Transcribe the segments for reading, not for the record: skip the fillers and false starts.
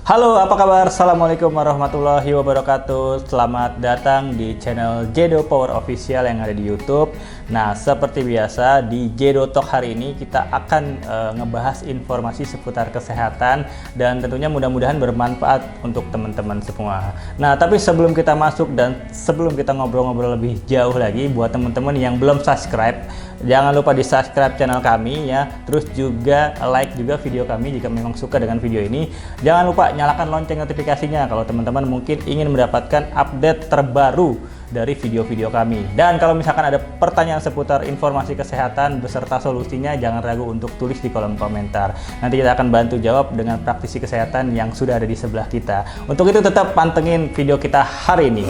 Halo, apa kabar? Assalamualaikum warahmatullahi wabarakatuh. Selamat datang di channel Jedo Power Official yang ada di YouTube. Nah, seperti biasa di Jedo Talk hari ini kita akan ngebahas informasi seputar kesehatan dan tentunya mudah-mudahan bermanfaat untuk teman-teman semua. Nah, tapi sebelum kita masuk dan sebelum kita ngobrol-ngobrol lebih jauh lagi, buat teman-teman yang belum subscribe, jangan lupa di subscribe channel kami ya. Terus juga like juga video kami jika memang suka dengan video ini. Jangan lupa nyalakan lonceng notifikasinya kalau teman-teman mungkin ingin mendapatkan update terbaru dari video-video kami. Dan kalau misalkan ada pertanyaan seputar informasi kesehatan beserta solusinya, jangan ragu untuk tulis di kolom komentar. Nanti kita akan bantu jawab dengan praktisi kesehatan yang sudah ada di sebelah kita. Untuk itu tetap pantengin video kita hari ini.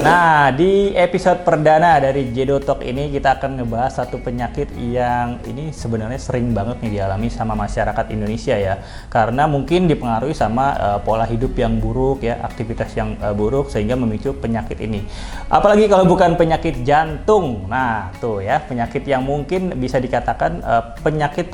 Nah, di episode perdana dari Jedo Talk ini kita akan ngebahas satu penyakit yang ini sebenarnya sering banget nih dialami sama masyarakat Indonesia ya. Karena mungkin dipengaruhi sama pola hidup yang buruk ya, aktivitas yang buruk sehingga memicu penyakit ini. Apalagi kalau bukan penyakit jantung. Nah, tuh ya, penyakit yang mungkin bisa dikatakan penyakit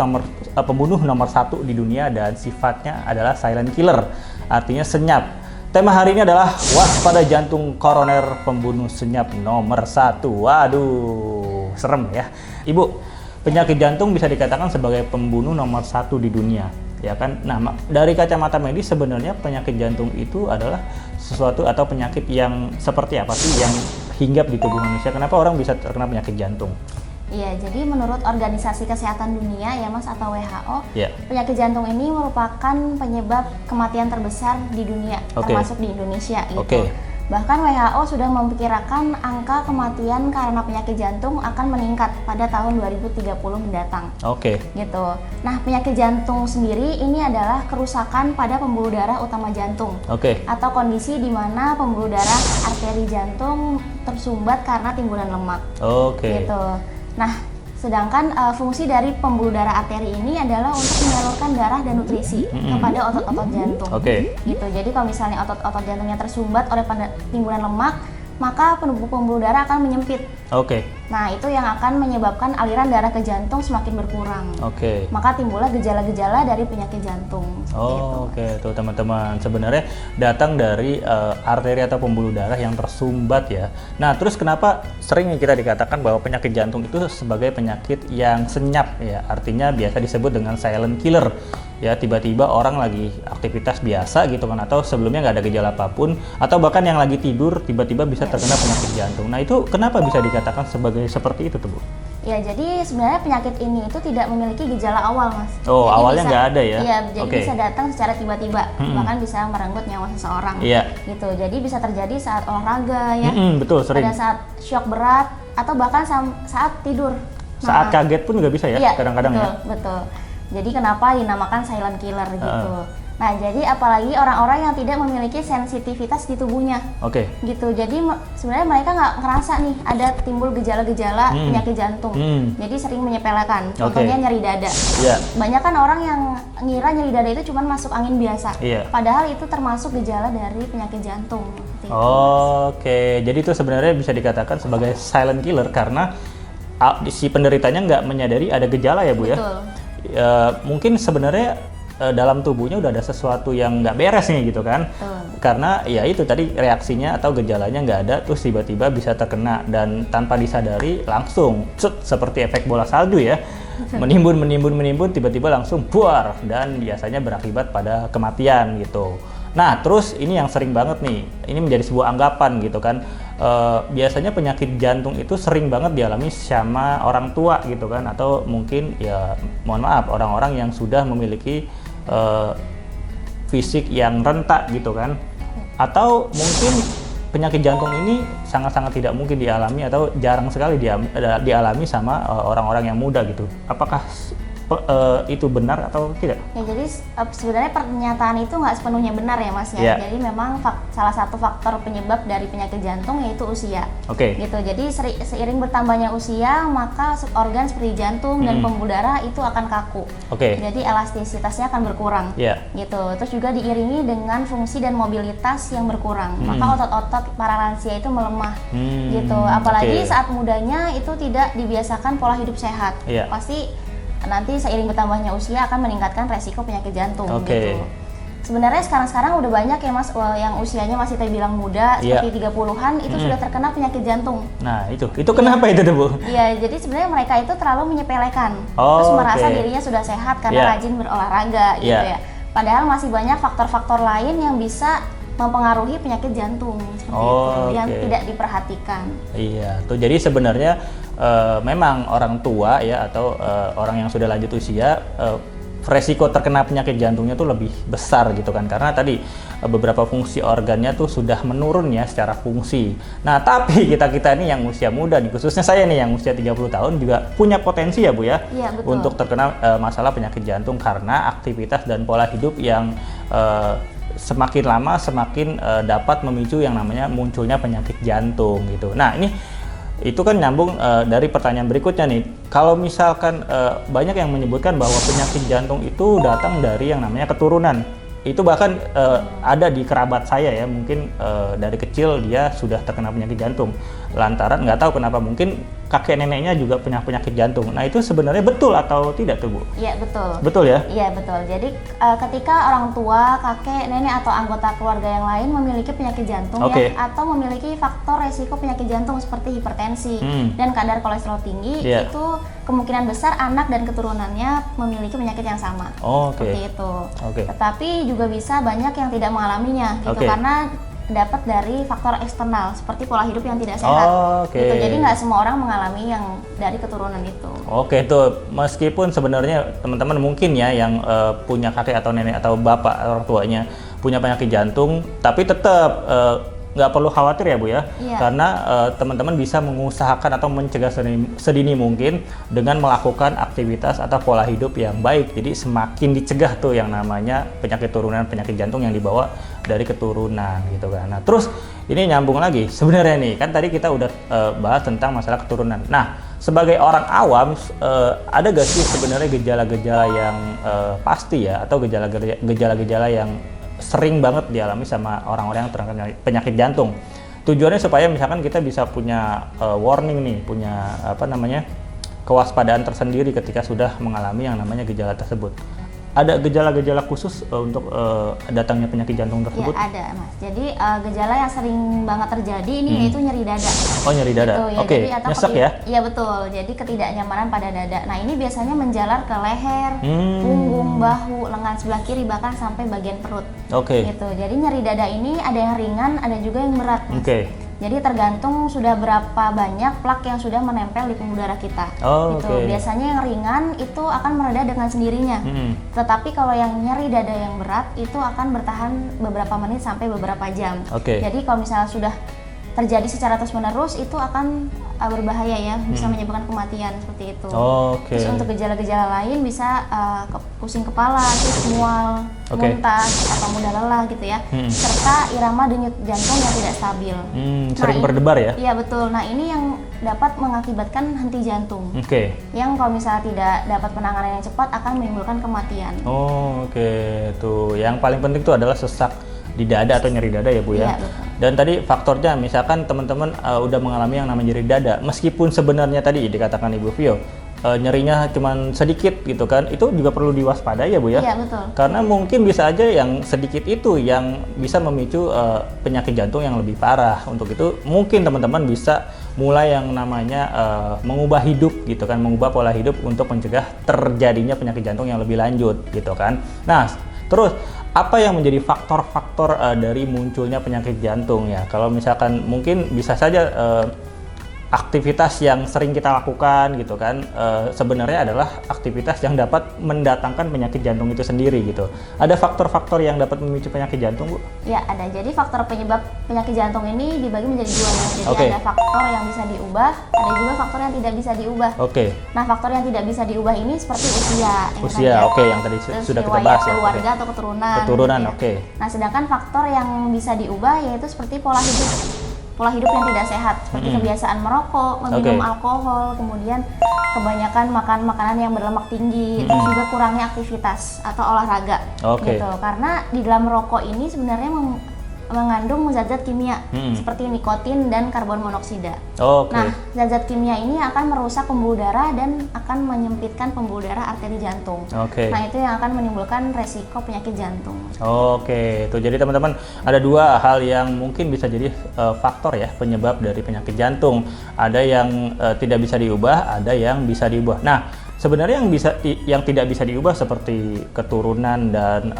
pembunuh nomor 1 di dunia dan sifatnya adalah silent killer, artinya senyap. Tema hari ini adalah waspada jantung koroner pembunuh senyap nomor 1. Waduh, serem ya. Ibu, penyakit jantung bisa dikatakan sebagai pembunuh nomor 1 di dunia, ya kan? Nah, dari kacamata medis sebenarnya penyakit jantung itu adalah sesuatu atau penyakit yang seperti apa sih yang hinggap di tubuh manusia? Kenapa orang bisa terkena penyakit jantung? Iya, jadi menurut Organisasi Kesehatan Dunia ya Mas atau WHO, yeah. Penyakit jantung ini merupakan penyebab kematian terbesar di dunia, termasuk di Indonesia gitu. Bahkan WHO sudah memperkirakan angka kematian karena penyakit jantung akan meningkat pada tahun 2030 mendatang. Gitu. Nah, penyakit jantung sendiri ini adalah kerusakan pada pembuluh darah utama jantung. Atau kondisi di mana pembuluh darah arteri jantung tersumbat karena timbunan lemak. Gitu. Nah, sedangkan fungsi dari pembuluh darah arteri ini adalah untuk menyalurkan darah dan nutrisi kepada otot-otot jantung. Gitu. Jadi kalau misalnya otot-otot jantungnya tersumbat oleh timbunan lemak, maka pembuluh darah akan menyempit. Nah, itu yang akan menyebabkan aliran darah ke jantung semakin berkurang. Maka timbullah gejala-gejala dari penyakit jantung. Tuh teman-teman, sebenarnya datang dari arteri atau pembuluh darah yang tersumbat ya. Nah, terus kenapa sering kita dikatakan bahwa penyakit jantung itu sebagai penyakit yang senyap ya? Artinya biasa disebut dengan silent killer. Ya, tiba-tiba orang lagi aktivitas biasa gitu kan, atau sebelumnya nggak ada gejala apapun, atau bahkan yang lagi tidur tiba-tiba bisa terkena penyakit jantung. Nah, itu kenapa bisa dikatakan sebagai seperti itu tuh, Bu? Ya, jadi sebenarnya penyakit ini itu tidak memiliki gejala awal, Mas. Jadi awalnya nggak ada ya? Iya, jadi bisa datang secara tiba-tiba, bahkan bisa merenggut nyawa seseorang. Gitu. Jadi bisa terjadi saat olahraga ya, betul, sering. Pada saat shock berat, atau bahkan saat tidur. Saat kaget pun juga bisa ya, kadang-kadang ya? Betul. Jadi kenapa dinamakan silent killer gitu. Nah, jadi apalagi orang-orang yang tidak memiliki sensitivitas di tubuhnya. Gitu. Jadi sebenarnya mereka nggak ngerasa nih ada timbul gejala-gejala penyakit jantung. Jadi sering menyepelekan. Contohnya nyeri dada. Banyak kan orang yang ngira nyeri dada itu cuma masuk angin biasa. Padahal itu termasuk gejala dari penyakit jantung. Jadi itu sebenarnya bisa dikatakan sebagai silent killer karena si penderitanya nggak menyadari ada gejala ya, Bu. Mungkin sebenarnya dalam tubuhnya udah ada sesuatu yang nggak beres nih gitu kan. Karena ya itu tadi reaksinya atau gejalanya nggak ada, terus tiba-tiba bisa terkena dan tanpa disadari langsung seperti efek bola salju ya, menimbun tiba-tiba langsung buar dan biasanya berakibat pada kematian gitu. Nah, terus ini yang sering banget nih, ini menjadi sebuah anggapan gitu kan. Biasanya penyakit jantung itu sering banget dialami sama orang tua gitu kan, atau mungkin ya mohon maaf orang-orang yang sudah memiliki fisik yang rentak gitu kan, atau mungkin penyakit jantung ini sangat-sangat tidak mungkin dialami atau jarang sekali dialami sama orang-orang yang muda gitu. Apakah itu benar atau tidak? Ya, jadi sebenarnya pernyataan itu nggak sepenuhnya benar ya, Mas ya. Jadi memang salah satu faktor penyebab dari penyakit jantung yaitu usia. Gitu. Jadi seiring bertambahnya usia, maka organ seperti jantung dan pembuluh darah itu akan kaku. Jadi elastisitasnya akan berkurang. Gitu. Terus juga diiringi dengan fungsi dan mobilitas yang berkurang. Maka otot-otot para lansia itu melemah. Gitu. Apalagi saat mudanya itu tidak dibiasakan pola hidup sehat. Pasti nanti seiring bertambahnya usia akan meningkatkan resiko penyakit jantung Oke. gitu. Sebenarnya sekarang udah banyak ya Mas yang usianya masih terbilang muda seperti 30-an itu sudah terkena penyakit jantung. Nah, itu kenapa itu tuh, Bu? Iya, jadi sebenarnya mereka itu terlalu menyepelekan. Terus merasa dirinya sudah sehat karena rajin berolahraga gitu ya. Padahal masih banyak faktor-faktor lain yang bisa mempengaruhi penyakit jantung seperti itu yang tidak diperhatikan. Iya, tuh jadi sebenarnya memang orang tua ya atau orang yang sudah lanjut usia resiko terkena penyakit jantungnya tuh lebih besar gitu kan, karena tadi beberapa fungsi organnya tuh sudah menurun ya secara fungsi. Nah, tapi kita ini yang usia muda nih, khususnya saya nih yang usia 30 tahun juga punya potensi ya Bu ya, untuk terkena masalah penyakit jantung karena aktivitas dan pola hidup yang semakin lama semakin dapat memicu yang namanya munculnya penyakit jantung gitu. Nah, itu kan nyambung dari pertanyaan berikutnya nih. Kalau misalkan banyak yang menyebutkan bahwa penyakit jantung itu datang dari yang namanya keturunan. Itu bahkan ada di kerabat saya ya, mungkin dari kecil dia sudah terkena penyakit jantung. Lantaran nggak tahu kenapa, mungkin kakek neneknya juga punya penyakit jantung. Nah, itu sebenarnya betul atau tidak tuh, Bu? Iya, betul. Betul ya? Iya, betul. Jadi ketika orang tua, kakek, nenek atau anggota keluarga yang lain memiliki penyakit jantung ya, atau memiliki faktor resiko penyakit jantung seperti hipertensi dan kadar kolesterol tinggi, itu kemungkinan besar anak dan keturunannya memiliki penyakit yang sama. Seperti itu. Tetapi juga bisa banyak yang tidak mengalaminya gitu karena dapat dari faktor eksternal seperti pola hidup yang tidak sehat. Gitu. Jadi nggak semua orang mengalami yang dari keturunan itu. Tuh meskipun sebenarnya teman-teman mungkin ya yang punya kakek atau nenek atau bapak orang tuanya punya penyakit jantung, tapi tetap nggak perlu khawatir ya Bu ya, karena teman-teman bisa mengusahakan atau mencegah sedini mungkin dengan melakukan aktivitas atau pola hidup yang baik. Jadi semakin dicegah tuh yang namanya penyakit turunan, penyakit jantung yang dibawa dari keturunan gitu kan. Nah, terus ini nyambung lagi sebenarnya nih, kan tadi kita udah bahas tentang masalah keturunan. Nah, sebagai orang awam ada gak sih sebenarnya gejala-gejala yang pasti ya, atau gejala-gejala yang sering banget dialami sama orang-orang yang terkena penyakit jantung? Tujuannya supaya misalkan kita bisa punya warning nih, punya kewaspadaan tersendiri ketika sudah mengalami yang namanya gejala tersebut. Ada gejala-gejala khusus untuk datangnya penyakit jantung tersebut? Ya, ada Mas. Jadi gejala yang sering banget terjadi ini yaitu nyeri dada. Nyeri dada. Gitu, ya. Nyesek ya? Iya betul. Jadi ketidaknyamanan pada dada. Nah, ini biasanya menjalar ke leher, punggung, bahu, lengan sebelah kiri, bahkan sampai bagian perut. Gitu. Jadi nyeri dada ini ada yang ringan, ada juga yang berat, Mas. Jadi tergantung sudah berapa banyak plak yang sudah menempel di pembuluh darah kita. Biasanya yang ringan itu akan mereda dengan sendirinya. Tetapi kalau yang nyeri dada yang berat itu akan bertahan beberapa menit sampai beberapa jam. Jadi kalau misalnya sudah terjadi secara terus-menerus itu akan berbahaya ya, bisa menyebabkan kematian seperti itu. Terus untuk gejala-gejala lain bisa pusing kepala, terus mual, muntah atau mudah lelah gitu ya, serta irama denyut jantung yang tidak stabil. Sering berdebar ya? Iya betul. Nah, ini yang dapat mengakibatkan henti jantung. Yang kalau misalnya tidak dapat penanganan yang cepat akan menimbulkan kematian. Tuh yang paling penting tuh adalah sesak di dada atau nyeri dada ya Bu ya. Dan tadi faktornya misalkan teman-teman udah mengalami yang namanya nyeri dada, meskipun sebenarnya tadi dikatakan Ibu Vio nyerinya cuma sedikit gitu kan, itu juga perlu diwaspadai ya Bu ya. Iya betul. Karena mungkin bisa aja yang sedikit itu yang bisa memicu penyakit jantung yang lebih parah. Untuk itu mungkin teman-teman bisa mulai yang namanya mengubah hidup gitu kan, mengubah pola hidup untuk mencegah terjadinya penyakit jantung yang lebih lanjut gitu kan. Nah, terus apa yang menjadi faktor-faktor dari munculnya penyakit jantung ya? Kalau misalkan mungkin bisa saja aktivitas yang sering kita lakukan gitu kan, sebenarnya adalah aktivitas yang dapat mendatangkan penyakit jantung itu sendiri gitu. Ada faktor-faktor yang dapat memicu penyakit jantung, Bu? Ya, ada. Jadi faktor penyebab penyakit jantung ini dibagi menjadi dua ya. Jadi ada faktor yang bisa diubah, ada juga faktor yang tidak bisa diubah. Nah, faktor yang tidak bisa diubah ini seperti usia. Yang tadi sudah kita bahas ya. Keluarga atau keturunan. Nah, sedangkan faktor yang bisa diubah yaitu seperti pola hidup yang tidak sehat, seperti kebiasaan merokok, meminum alkohol, kemudian kebanyakan makan makanan yang berlemak tinggi, terus juga kurangnya aktivitas atau olahraga gitu. Karena di dalam rokok ini sebenarnya mengandung zat-zat kimia seperti nikotin dan karbon monoksida. Oke. Nah, zat-zat kimia ini akan merusak pembuluh darah dan akan menyempitkan pembuluh darah arteri jantung. Oke. Nah, itu yang akan menimbulkan resiko penyakit jantung. Oke, tuh jadi teman-teman ada dua hal yang mungkin bisa jadi faktor ya penyebab dari penyakit jantung. Ada yang tidak bisa diubah, ada yang bisa diubah. Nah, sebenarnya yang tidak bisa diubah seperti keturunan dan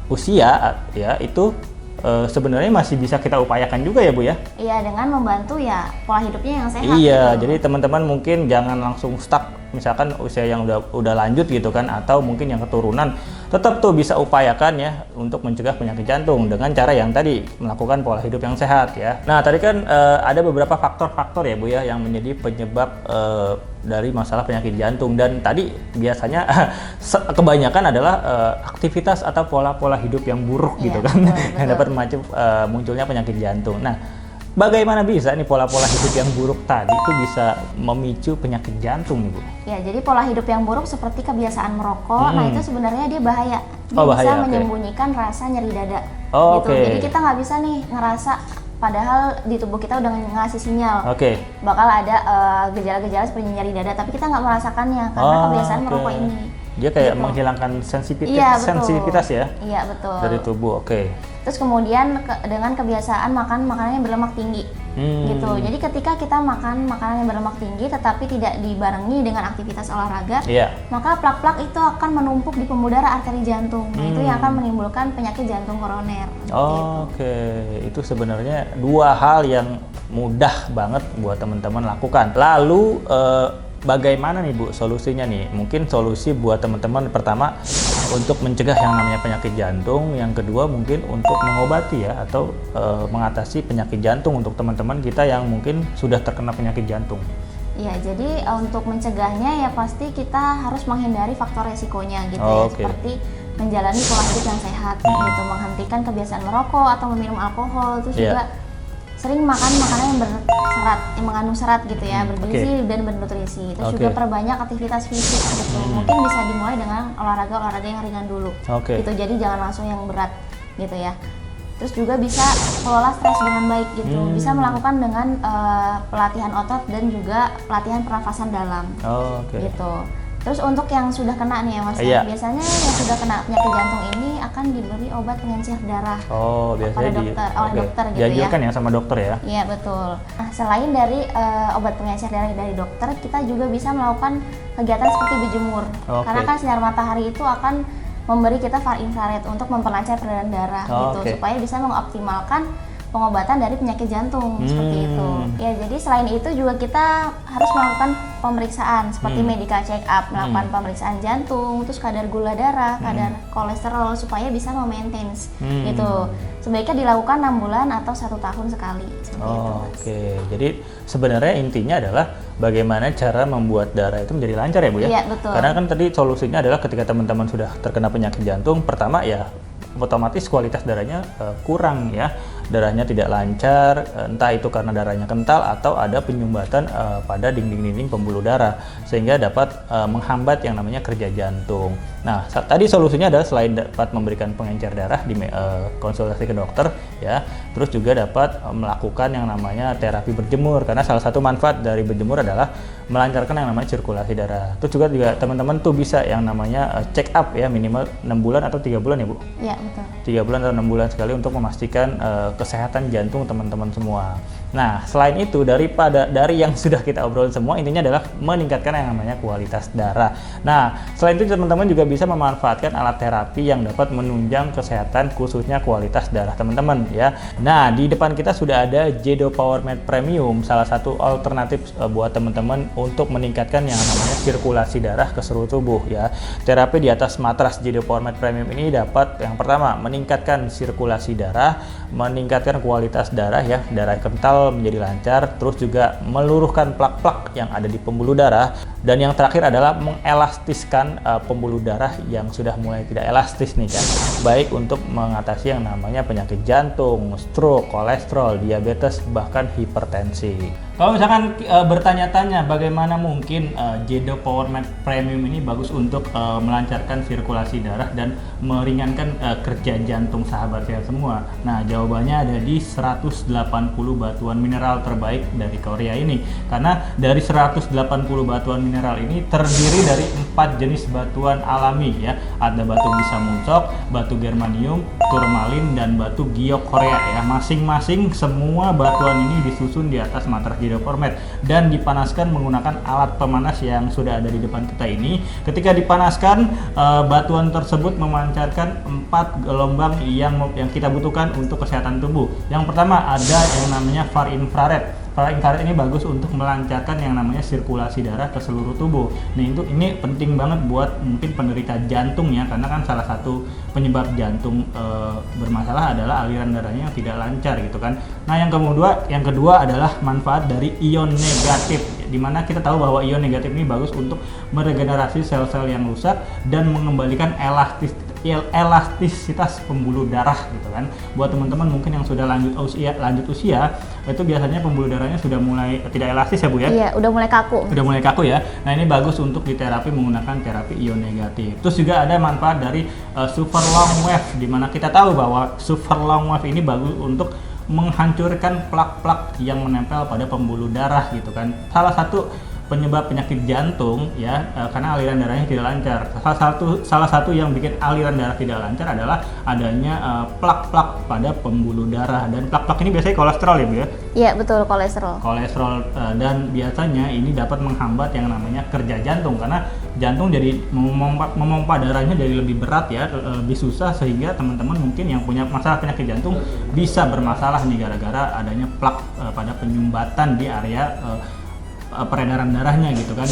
usia ya itu sebenarnya masih bisa kita upayakan juga ya Bu ya? Iya, dengan membantu ya pola hidupnya yang sehat. Iya, gitu. jadi teman-teman mungkin jangan langsung stuck misalkan usia yang udah lanjut gitu kan, atau mungkin yang keturunan, tetap tuh bisa upayakan ya untuk mencegah penyakit jantung dengan cara yang tadi melakukan pola hidup yang sehat ya. Nah tadi kan ada beberapa faktor-faktor ya Bu ya yang menjadi penyebab dari masalah penyakit jantung, dan tadi biasanya kebanyakan adalah aktivitas atau pola-pola hidup yang buruk gitu kan yang dapat memacu munculnya penyakit jantung. Nah, bagaimana bisa nih pola-pola hidup yang buruk tadi itu bisa memicu penyakit jantung nih Bu? Ya, jadi pola hidup yang buruk seperti kebiasaan merokok, nah itu sebenarnya dia bahaya. Dia bisa menyembunyikan rasa nyeri dada. Gitu. Jadi kita nggak bisa nih ngerasa, padahal di tubuh kita udah ngasih sinyal. Bakal ada gejala-gejala seperti nyeri dada, tapi kita nggak merasakannya karena kebiasaan merokok ini. Dia kayak menghilangkan sensitivitas ya? Iya, betul. Dari tubuh, Terus kemudian dengan kebiasaan makan makanan yang berlemak tinggi, gitu. Jadi ketika kita makan makanan yang berlemak tinggi tetapi tidak dibarengi dengan aktivitas olahraga, maka plak-plak itu akan menumpuk di pembuluh darah arteri jantung. Nah, itu yang akan menimbulkan penyakit jantung koroner. Itu sebenarnya dua hal yang mudah banget buat teman-teman lakukan. Lalu bagaimana nih Bu solusinya nih? Mungkin solusi buat teman-teman pertama untuk mencegah yang namanya penyakit jantung, yang kedua mungkin untuk mengobati ya atau mengatasi penyakit jantung untuk teman-teman kita yang mungkin sudah terkena penyakit jantung. Iya, jadi untuk mencegahnya ya pasti kita harus menghindari faktor resikonya gitu ya, seperti menjalani pola hidup yang sehat gitu, menghentikan kebiasaan merokok atau meminum alkohol, terus juga sering makan makanan yang berserat, yang mengandung serat gitu ya, bergizi dan bernutrisi. Terus juga perbanyak aktivitas fisik gitu. Mungkin bisa dimulai dengan olahraga yang ringan dulu. Gitu. Jadi jangan langsung yang berat gitu ya. Terus juga bisa kelola stres dengan baik gitu. Bisa melakukan dengan pelatihan otot dan juga pelatihan pernafasan dalam. Gitu. Terus untuk yang sudah kena nih ya Mas, biasanya yang sudah kena penyakit jantung ini akan diberi obat pengencer darah biasanya oleh dokter gitu ya. Dianjurkan ya sama dokter ya? Iya, betul. Nah, selain dari obat pengencer darah dari dokter, kita juga bisa melakukan kegiatan seperti berjemur. Karena kan sinar matahari itu akan memberi kita far infrared untuk memperlancar peredaran darah gitu, supaya bisa mengoptimalkan pengobatan dari penyakit jantung seperti itu. Ya, jadi selain itu juga kita harus melakukan pemeriksaan seperti medical check up, melakukan pemeriksaan jantung, terus kadar gula darah, kadar kolesterol supaya bisa memaintain gitu. Sebaiknya dilakukan 6 bulan atau 1 tahun sekali. Jadi sebenarnya intinya adalah bagaimana cara membuat darah itu menjadi lancar ya Bu ya? Iya, betul. Karena kan tadi solusinya adalah ketika teman-teman sudah terkena penyakit jantung, pertama ya otomatis kualitas darahnya kurang ya, darahnya tidak lancar, entah itu karena darahnya kental atau ada penyumbatan pada dinding-dinding pembuluh darah sehingga dapat menghambat yang namanya kerja jantung. Nah, tadi solusinya adalah selain dapat memberikan pengencer darah di konsultasi ke dokter ya, terus juga dapat melakukan yang namanya terapi berjemur, karena salah satu manfaat dari berjemur adalah melancarkan yang namanya sirkulasi darah. Terus juga teman-teman tuh bisa yang namanya check up ya, minimal 6 bulan atau 3 bulan ya Bu? Iya, betul. 3 bulan atau 6 bulan sekali untuk memastikan kesehatan jantung teman-teman semua. Nah, selain itu dari yang sudah kita obrolin semua, intinya adalah meningkatkan yang namanya kualitas darah. Nah, selain itu teman-teman juga bisa memanfaatkan alat terapi yang dapat menunjang kesehatan khususnya kualitas darah teman-teman ya. Nah, di depan kita sudah ada Jedo Power Med Premium, salah satu alternatif buat teman-teman untuk meningkatkan yang namanya sirkulasi darah ke seluruh tubuh ya. Terapi di atas matras Jedo Power Med Premium ini dapat yang pertama meningkatkan sirkulasi darah, meningkatkan kualitas darah ya, darah kental menjadi lancar, terus juga meluruhkan plak-plak yang ada di pembuluh darah, dan yang terakhir adalah mengelastiskan pembuluh darah yang sudah mulai tidak elastis nih kan, baik untuk mengatasi yang namanya penyakit jantung, stroke, kolesterol, diabetes, bahkan hipertensi. Kalau misalkan bertanya-tanya bagaimana mungkin Jedo Power Med Premium ini bagus untuk melancarkan sirkulasi darah dan meringankan kerja jantung sahabat saya semua. Nah, jawabannya ada di 180 batuan mineral terbaik dari Korea ini. Karena dari 180 batuan mineral ini terdiri dari 4 jenis batuan alami ya. Ada batu bisamunsok, batu germanium, turmalin, dan batu giok Korea ya. Masing-masing semua batuan ini disusun di atas matras Jedo Power Med dan dipanaskan menggunakan alat pemanas yang sudah ada di depan kita ini. Ketika dipanaskan, batuan tersebut memancarkan 4 gelombang yang kita butuhkan untuk kesehatan tubuh. Yang pertama ada yang namanya far infrared. Far infrared ini bagus untuk melancarkan yang namanya sirkulasi darah ke seluruh tubuh. Nah, ini penting banget buat mungkin penderita jantung ya, karena kan salah satu penyebab jantung bermasalah adalah aliran darahnya yang tidak lancar gitu kan. Nah, yang kedua adalah manfaat dari ion negatif, dimana kita tahu bahwa ion negatif ini bagus untuk meregenerasi sel-sel yang rusak dan mengembalikan elastisitas pembuluh darah gitu kan. Buat teman-teman mungkin yang sudah lanjut usia itu biasanya pembuluh darahnya sudah mulai tidak elastis ya Bu ya? Iya, udah mulai kaku. Udah mulai kaku ya. Nah, ini bagus untuk diterapi menggunakan terapi ion negatif. Terus juga ada manfaat dari super long wave, dimana kita tahu bahwa super long wave ini bagus untuk menghancurkan plak-plak yang menempel pada pembuluh darah gitu kan. Salah satu penyebab penyakit jantung ya, karena aliran darahnya tidak lancar. Salah satu yang bikin aliran darah tidak lancar adalah adanya plak-plak pada pembuluh darah, dan plak-plak ini biasanya kolesterol ya Bu ya? Iya betul, kolesterol. Dan biasanya ini dapat menghambat yang namanya kerja jantung, karena jantung jadi memompa darahnya jadi lebih berat ya, lebih susah, sehingga teman-teman mungkin yang punya masalah penyakit jantung bisa bermasalah nih gara-gara adanya plak pada penyumbatan di area peredaran darahnya gitu kan.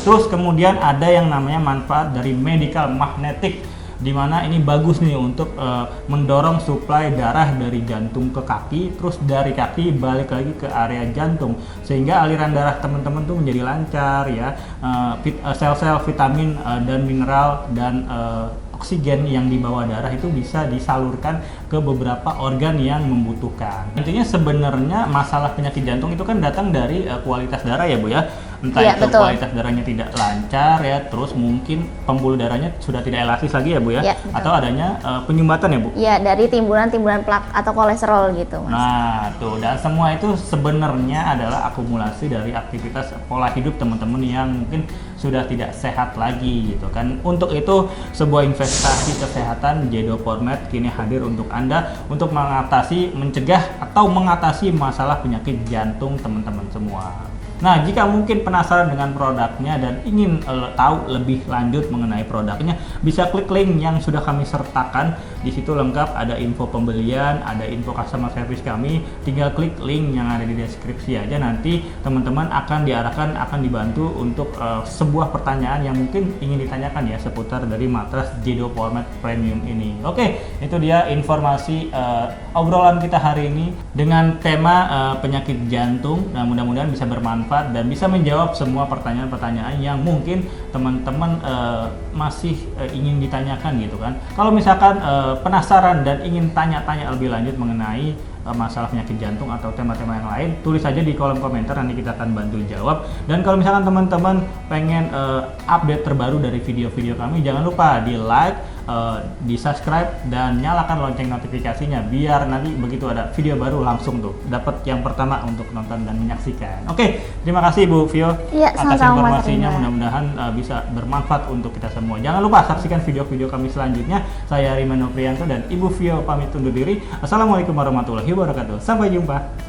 Terus kemudian ada yang namanya manfaat dari medical magnetic, dimana ini bagus nih untuk mendorong suplai darah dari jantung ke kaki, terus dari kaki balik lagi ke area jantung, sehingga aliran darah teman-teman tuh menjadi lancar ya. Sel-sel vitamin dan mineral dan oksigen yang di bawah darah itu bisa disalurkan ke beberapa organ yang membutuhkan. Intinya sebenarnya masalah penyakit jantung itu kan datang dari kualitas darah ya Bu ya. Entah ya, itu betul. kualitas darahnya tidak lancar ya, terus mungkin pembuluh darahnya sudah tidak elastis lagi ya Bu ya, atau adanya penyumbatan ya Bu. Iya, dari timbunan-timbunan plak atau kolesterol gitu Mas. Nah tuh, dan semua itu sebenarnya adalah akumulasi dari aktivitas pola hidup teman-teman yang mungkin sudah tidak sehat lagi gitu kan. Untuk itu sebuah investasi kesehatan Jedo Power Med kini hadir untuk Anda untuk mencegah atau mengatasi masalah penyakit jantung teman-teman semua. Nah, jika mungkin penasaran dengan produknya dan ingin tahu lebih lanjut mengenai produknya, bisa klik link yang sudah kami sertakan. Di situ lengkap, ada info pembelian, ada info customer service kami. Tinggal klik link yang ada di deskripsi aja, nanti teman-teman akan dibantu untuk sebuah pertanyaan yang mungkin ingin ditanyakan ya seputar dari matras Jedo Power Med Premium ini. Oke, itu dia informasi obrolan kita hari ini dengan tema penyakit jantung. Nah, mudah-mudahan bisa bermanfaat dan bisa menjawab semua pertanyaan-pertanyaan yang mungkin teman-teman masih ingin ditanyakan gitu kan. Kalau misalkan penasaran dan ingin tanya-tanya lebih lanjut mengenai masalah penyakit jantung atau tema-tema yang lain, tulis saja di kolom komentar, nanti kita akan bantu jawab. Dan kalau misalkan teman-teman pengen update terbaru dari video-video kami, jangan lupa di like, di subscribe, dan nyalakan lonceng notifikasinya biar nanti begitu ada video baru langsung tuh dapat yang pertama untuk nonton dan menyaksikan. Oke, terima kasih Bu Vio atas informasinya, mudah-mudahan bisa bermanfaat untuk kita semua. Jangan lupa saksikan video-video kami selanjutnya. Saya Riman Noprianto dan Ibu Vio pamit undur diri. Assalamualaikum warahmatullahi wabarakatuh. Sampai jumpa.